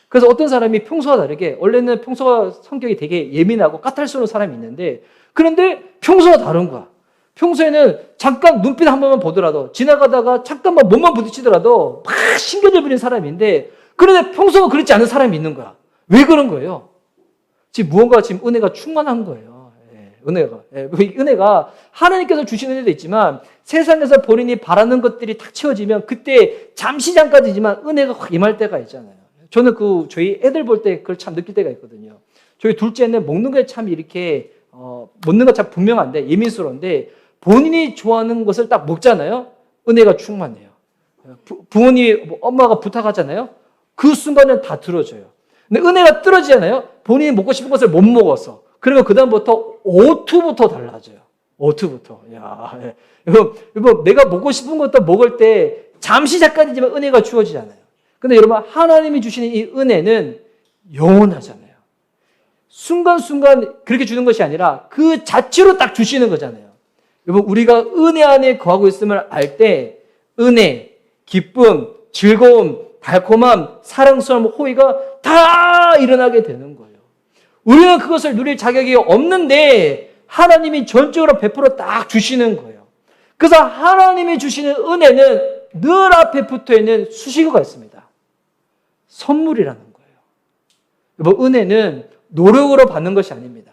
그래서 어떤 사람이 평소와 다르게 원래는 평소가 성격이 되게 예민하고 까탈스러운 사람이 있는데 그런데 평소와 다른 거야. 평소에는 잠깐 눈빛 한 번만 보더라도 지나가다가 잠깐만 몸만 부딪히더라도 막 신경질 부리는 사람인데 그런데 평소가 그렇지 않은 사람이 있는 거야. 왜 그런 거예요? 지금 무언가 지금 은혜가 충만한 거예요. 은혜가 하나님께서 주시는 은혜도 있지만 세상에서 본인이 바라는 것들이 탁 채워지면 그때 잠시 잠깐이지만 은혜가 확 임할 때가 있잖아요. 저는 저희 애들 볼 때 그걸 참 느낄 때가 있거든요. 저희 둘째는 먹는 거에 참 이렇게 먹는 거 참 분명한데 예민스러운데 본인이 좋아하는 것을 딱 먹잖아요. 은혜가 충만해요. 부모님이 엄마가 부탁하잖아요. 그 순간은 다 들어줘요. 근데 은혜가 떨어지잖아요. 본인이 먹고 싶은 것을 못 먹어서. 그러면 그다음부터 오투부터 달라져요. 오투부터. 야, 여러분 내가 먹고 싶은 것도 먹을 때 잠시 잠깐이지만 은혜가 주어지잖아요. 근데 여러분 하나님이 주시는 이 은혜는 영원하잖아요. 순간순간 그렇게 주는 것이 아니라 그 자체로 딱 주시는 거잖아요. 여러분 우리가 은혜 안에 거하고 있음을 알 때 은혜, 기쁨, 즐거움, 달콤함, 사랑스러움, 호의가 다 일어나게 되는 거예요. 우리는 그것을 누릴 자격이 없는데 하나님이 전적으로 베풀어 딱 주시는 거예요. 그래서 하나님이 주시는 은혜는 늘 앞에 붙어있는 수식어가 있습니다. 선물이라는 거예요. 뭐 은혜는 노력으로 받는 것이 아닙니다.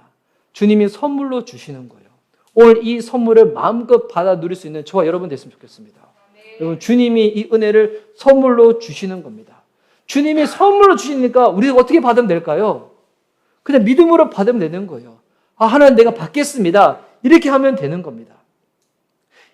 주님이 선물로 주시는 거예요. 오늘 이 선물을 마음껏 받아 누릴 수 있는 저와 여러분 됐으면 좋겠습니다. 여러분 주님이 이 은혜를 선물로 주시는 겁니다. 주님이 선물로 주시니까 우리가 어떻게 받으면 될까요? 그냥 믿음으로 받으면 되는 거예요. 아, 하나님 내가 받겠습니다. 이렇게 하면 되는 겁니다.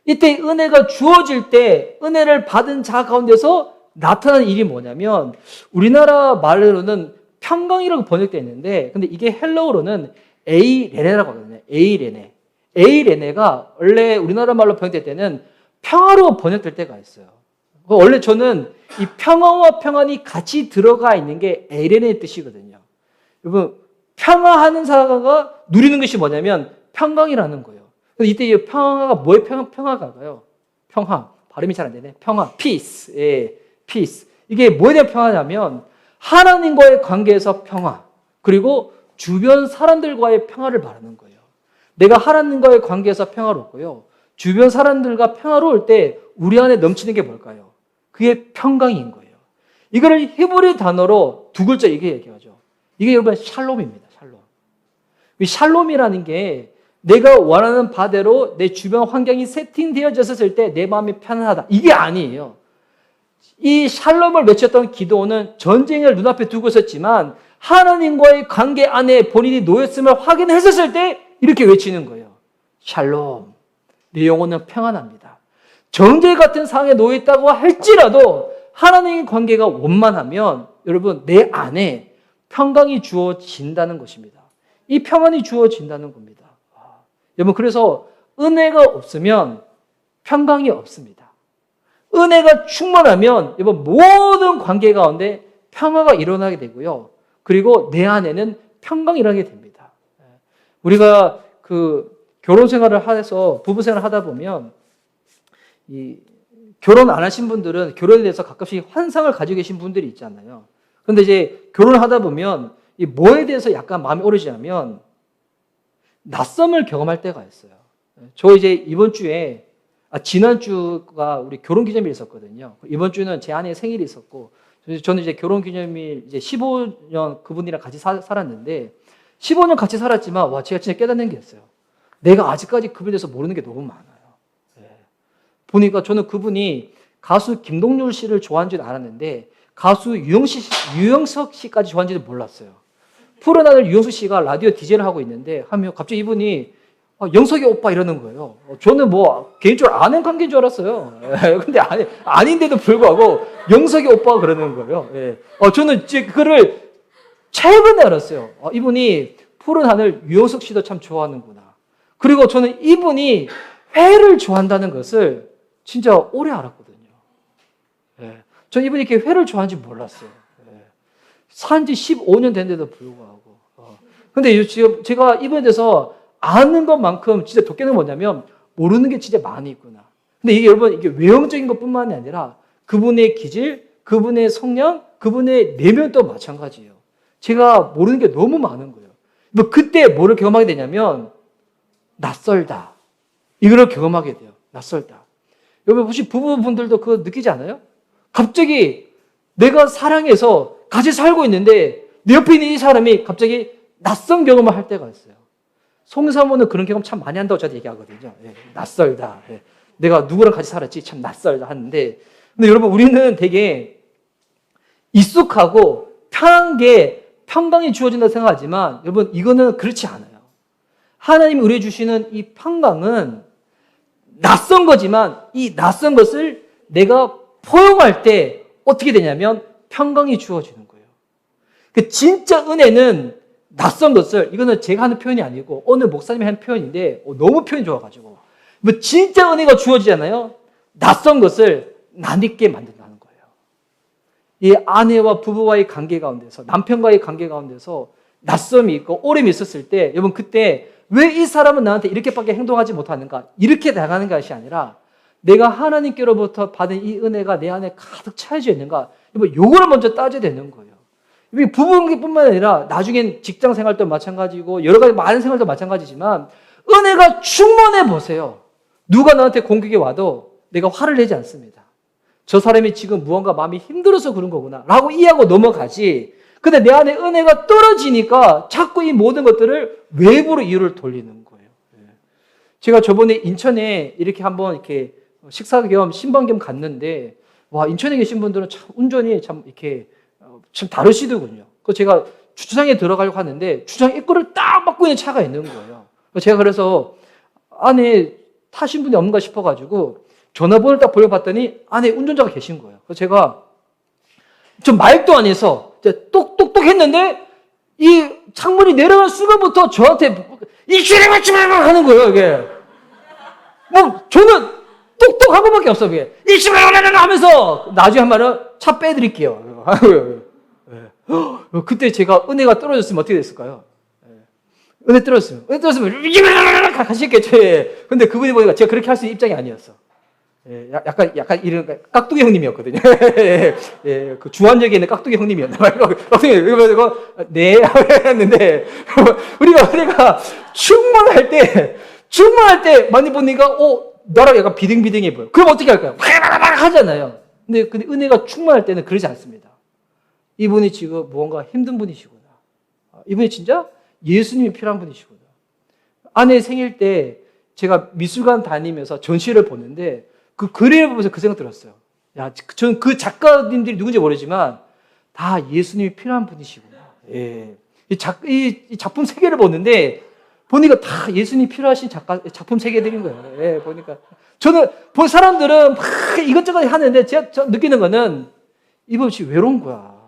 이때 은혜가 주어질 때 은혜를 받은 자 가운데서 나타나는 일이 뭐냐면 우리나라 말로는 평강이라고 번역되어 있는데 근데 이게 헬라어로는 에이레네라고 하거든요. 에이레네. 에이레네가 원래 우리나라 말로 번역될 때는 평화로 번역될 때가 있어요. 원래 저는 이 평화와 평안이 같이 들어가 있는 게 에이레네의 뜻이거든요. 여러분 평화하는 사람가 누리는 것이 뭐냐면 평강이라는 거예요. 근데 이때 이 평화가 뭐의 평화가요? 평화. 발음이 잘 안 되네. 평화. peace. 예. peace. 이게 뭐에 대한 평화냐면 하나님과의 관계에서 평화. 그리고 주변 사람들과의 평화를 말하는 거예요. 내가 하나님과의 관계에서 평화롭고요. 주변 사람들과 평화로울 때 우리 안에 넘치는 게 뭘까요? 그게 평강인 거예요. 이거를 히브리 단어로 두 글자 이게 얘기하죠. 이게 여러분 샬롬입니다. 샬롬. 이 샬롬이라는 게 내가 원하는 바대로 내 주변 환경이 세팅되어졌을 때 내 마음이 편안하다. 이게 아니에요. 이 샬롬을 외쳤던 기도는 전쟁을 눈앞에 두고 있었지만 하나님과의 관계 안에 본인이 놓였음을 확인했었을 때 이렇게 외치는 거예요. 샬롬, 내 영혼은 평안합니다. 전쟁 같은 상황에 놓였다고 할지라도 하나님의 관계가 원만하면 여러분 내 안에 평강이 주어진다는 것입니다. 이 평안이 주어진다는 겁니다. 여러분 그래서 은혜가 없으면 평강이 없습니다. 은혜가 충만하면 여러분 모든 관계 가운데 평화가 일어나게 되고요. 그리고 내 안에는 평강이 일어나게 됩니다. 우리가 결혼 생활을 해서 부부 생활을 하다 보면 이 결혼 안 하신 분들은 결혼에 대해서 가끔씩 환상을 가지고 계신 분들이 있잖아요. 그런데 이제 결혼을 하다 보면 이 뭐에 대해서 약간 마음이 오르지냐면 낯섦을 경험할 때가 있어요. 저 이제 이번 주에 지난주가 우리 결혼 기념일이 있었거든요. 이번 주는 제 아내의 생일이 있었고 저는 이제 결혼 기념일 이제 15년 그분이랑 같이 살았는데 15년 같이 살았지만 와 제가 진짜 깨닫는 게 있어요. 내가 아직까지 그분에 대해서 모르는 게 너무 많아요. 보니까 저는 그분이 가수 김동률 씨를 좋아하는 줄 알았는데 가수 유영석 씨까지 좋아하는지도 몰랐어요. 푸른 하늘 유영석 씨가 라디오 DJ를 하고 있는데 하면 갑자기 이분이 영석이 오빠 이러는 거예요. 저는 뭐 개인적으로 아는 관계인 줄 알았어요. 근데 아닌데도 불구하고 영석이 오빠가 그러는 거예요. 저는 그거를 최근에 알았어요. 이분이 푸른 하늘 유영석 씨도 참 좋아하는구나. 그리고 저는 이분이 회를 좋아한다는 것을 진짜 오래 알았거든요. 저는 이분이 이렇게 회를 좋아하는지 몰랐어요. 산지 15년 된데도 불구하고. 근데 지금 제가 이분에 대해서 아는 것만큼 진짜 도깨는 뭐냐면 모르는 게 진짜 많이 있구나. 근데 이게 여러분 이게 외형적인 것뿐만이 아니라 그분의 기질, 그분의 성향, 그분의 내면도 마찬가지예요. 제가 모르는 게 너무 많은 거예요. 뭐 그때 뭐를 경험하게 되냐면 낯설다. 이거를 경험하게 돼요. 낯설다. 여러분 혹시 부부분들도 그거 느끼지 않아요? 갑자기 내가 사랑해서 같이 살고 있는데 내 옆에 있는 이 사람이 갑자기 낯선 경험을 할 때가 있어요. 송사모는 그런 경험 참 많이 한다고 저한테 얘기하거든요. 낯설다. 내가 누구랑 같이 살았지 참 낯설다 하는데 근데 여러분 우리는 되게 익숙하고 편한 게 평강이 주어진다고 생각하지만 여러분 이거는 그렇지 않아요. 하나님이 우리에게 주시는 이 평강은 낯선 거지만 이 낯선 것을 내가 포용할 때 어떻게 되냐면 평강이 주어지는 거예요. 그 진짜 은혜는 낯선 것을 이거는 제가 하는 표현이 아니고 오늘 목사님이 하는 표현인데 너무 표현이 좋아가지고 뭐 진짜 은혜가 주어지잖아요. 낯선 것을 낯익게 만든다는 거예요. 이 아내와 부부와의 관계 가운데서 남편과의 관계 가운데서 낯섦이 있고 오름이 있었을 때 여러분 그때 왜 이 사람은 나한테 이렇게밖에 행동하지 못하는가 이렇게 나가는 것이 아니라 내가 하나님께로부터 받은 이 은혜가 내 안에 가득 차여져 있는가 여러분 요거를 먼저 따져야 되는 거예요. 부부관계뿐만 아니라 나중엔 직장 생활도 마찬가지고 여러 가지 많은 생활도 마찬가지지만 은혜가 충만해 보세요. 누가 나한테 공격이 와도 내가 화를 내지 않습니다. 저 사람이 지금 무언가 마음이 힘들어서 그런 거구나 라고 이해하고 넘어가지. 근데 내 안에 은혜가 떨어지니까 자꾸 이 모든 것들을 외부로 이유를 돌리는 거예요. 제가 저번에 인천에 이렇게 한번 이렇게 식사 겸 신방 겸 갔는데 와 인천에 계신 분들은 참 운전이 참 이렇게 좀 다르시더군요. 그래서 제가 주차장에 들어가려고 하는데 주차장 입구를 딱 막고 있는 차가 있는 거예요. 제가 그래서 안에 타신 분이 없는가 싶어가지고 전화번호를 딱 보여봤더니 안에 운전자가 계신 거예요. 그래서 제가 좀 말도 안 해서 똑똑똑 했는데 이 창문이 내려가는 순간부터 저한테 이 쥐를 맞지 말라 하는 거예요. 이게 뭐 저는 똑똑한 것밖에 없어. 이게 이 쥐를 하면서 나중에 한 말은 차 빼드릴게요. 그때 제가 은혜가 떨어졌으면 어떻게 됐을까요? 은혜 떨어졌으면 가시겠죠. 근데 그분이 보니까 제가 그렇게 할 수 있는 입장이 아니었어. 약간 이런 깍두기 형님이었거든요. 그 주안역에 있는 깍두기 형님이었나 봐요. 깍두기 그래서 네 했는데 우리가 충만할 때 많이 보니까 나랑 약간 비등비등해 보여. 그럼 어떻게 할까요? 하잖아요. 근데 은혜가 충만할 때는 그러지 않습니다. 이분이 지금 무언가 힘든 분이시구나. 이분이 진짜 예수님이 필요한 분이시구나. 아내 생일 때 제가 미술관 다니면서 전시를 보는데 그 그림을 보면서 그 생각 들었어요. 야, 저는 그 작가님들이 누군지 모르지만 다 예수님이 필요한 분이시구나. 예. 이 작품 세계를 보는데 보니까 다 예수님이 필요하신 작품 세계들인 거예요. 예, 보니까. 저는 본 사람들은 막 이것저것 하는데 제가 느끼는 거는 이분 없이 외로운 거야.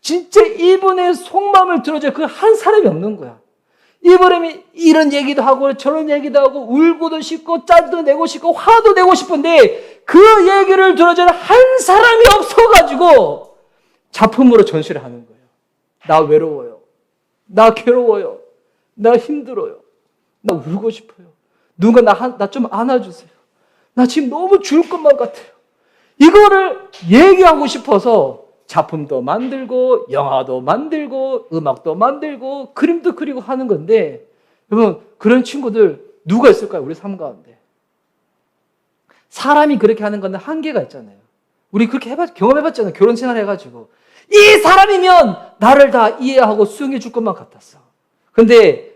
진짜 이분의 속마음을 들어줄 그 한 사람이 없는 거야. 이분이 이런 얘기도 하고 저런 얘기도 하고 울고도 싶고 짠도 내고 싶고 화도 내고 싶은데 그 얘기를 들어줄 한 사람이 없어가지고 작품으로 전시를 하는 거예요. 나 외로워요. 나 괴로워요. 나 힘들어요. 나 울고 싶어요. 누가 나 좀 안아주세요. 나 지금 너무 죽을 것만 같아요. 이거를 얘기하고 싶어서 작품도 만들고 영화도 만들고 음악도 만들고 그림도 그리고 하는 건데 여러분 그런 친구들 누가 있을까요? 우리 삶 가운데. 사람이 그렇게 하는 건 한계가 있잖아요. 우리 그렇게 경험해봤잖아요. 결혼 생활 해가지고. 이 사람이면 나를 다 이해하고 수용해 줄 것만 같았어. 근데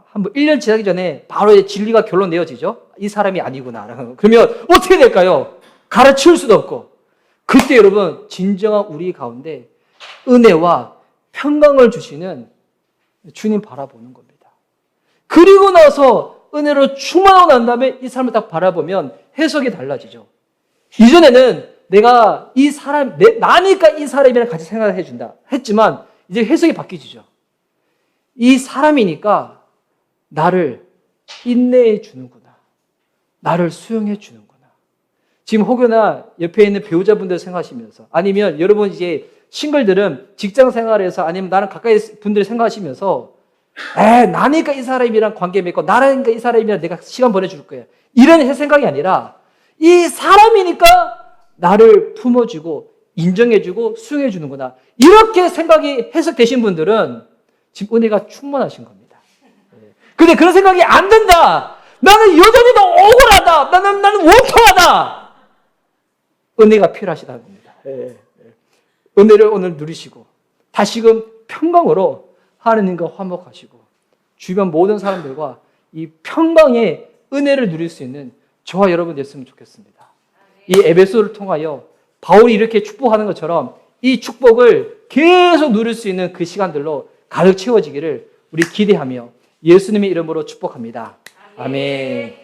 한번 1년 지나기 전에 바로 진리가 결론 내어지죠. 이 사람이 아니구나. 그러면 어떻게 될까요? 가르칠 수도 없고. 그때 여러분 진정한 우리 가운데 은혜와 평강을 주시는 주님 바라보는 겁니다. 그리고 나서 은혜로 충만하고 난 다음에 이 사람을 딱 바라보면 해석이 달라지죠. 이전에는 내가 이 사람, 나니까 이 사람이랑 같이 생각을 해준다 했지만 이제 해석이 바뀌지죠. 이 사람이니까 나를 인내해 주는구나. 나를 수용해 주는구나. 지금 혹여나 옆에 있는 배우자분들 생각하시면서 아니면 여러분 이제 싱글들은 직장 생활에서 아니면 나는 가까이 분들 생각하시면서 나니까 이 사람이랑 관계 맺고 나라니까 이 사람이랑 내가 시간 보내줄 거야. 이런 생각이 아니라 이 사람이니까 나를 품어주고 인정해주고 수용해주는구나. 이렇게 생각이 해석되신 분들은 지금 은혜가 충만하신 겁니다. 근데 그런 생각이 안 된다. 나는 여전히 더 억울하다. 나는 원통하다. 은혜가 필요하시다는 겁니다. 은혜를 오늘 누리시고 다시금 평강으로 하느님과 화목하시고 주변 모든 사람들과 이 평강의 은혜를 누릴 수 있는 저와 여러분 됐으면 좋겠습니다. 이 에베소를 통하여 바울이 이렇게 축복하는 것처럼 이 축복을 계속 누릴 수 있는 그 시간들로 가득 채워지기를 우리 기대하며 예수님의 이름으로 축복합니다. 아멘.